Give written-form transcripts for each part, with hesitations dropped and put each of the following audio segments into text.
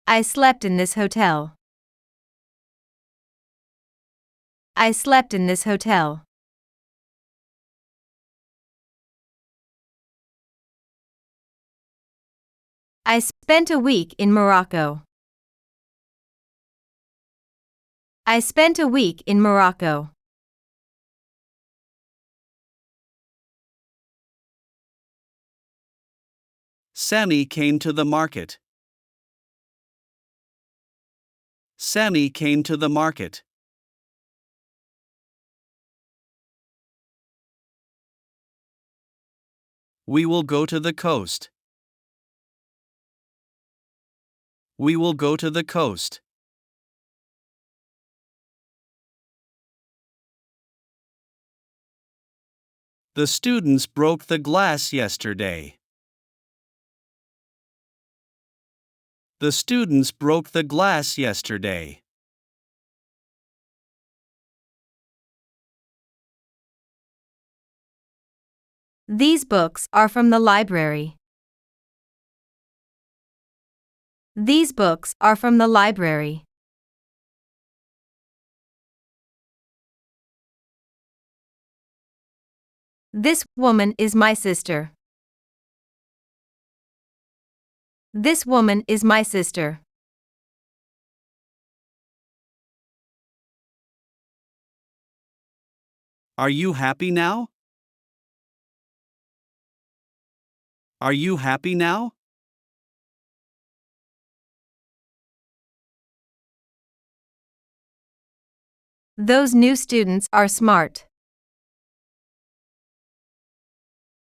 I slept in this hotel. I slept in this hotel. I spent a week in Morocco. I spent a week in Morocco. Sammy came to the market. Sammy came to the market. We will go to the coast. We will go to the coast. The students broke the glass yesterday. The students broke the glass yesterday. These books are from the library. These books are from the library. This woman is my sister. This woman is my sister. Are you happy now? Are you happy now? Those new students are smart.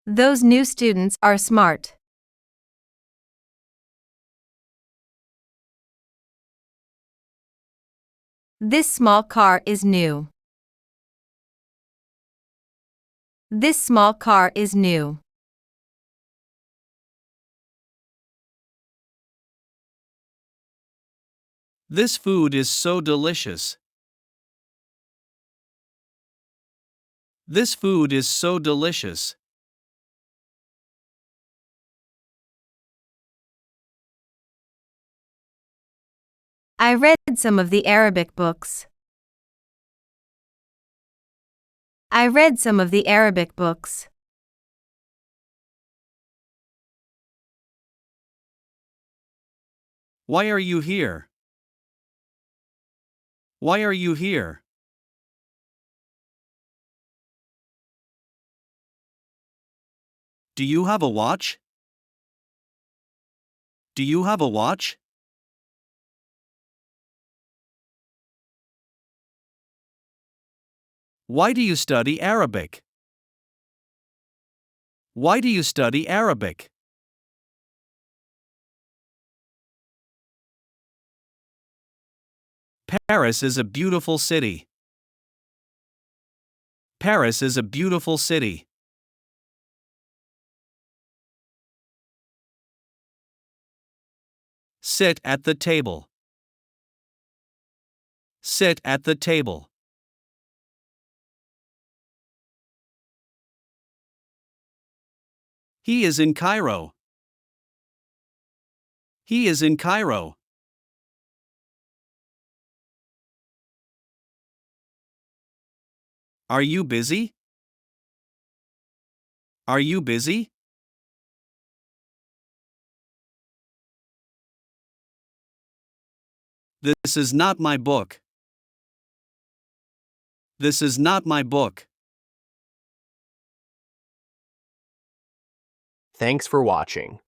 Those new students are smart. This small car is new. This small car is new. This food is so delicious. This food is so delicious. I read some of the Arabic books. I read some of the Arabic books. Why are you here? Why are you here? Do you have a watch? Do you have a watch? Why do you study Arabic? Why do you study Arabic? Paris is a beautiful city. Paris is a beautiful city. Sit at the table. Sit at the table. He is in Cairo. He is in Cairo. Are you busy? Are you busy? This is not my book. This is not my book. Thanks for watching.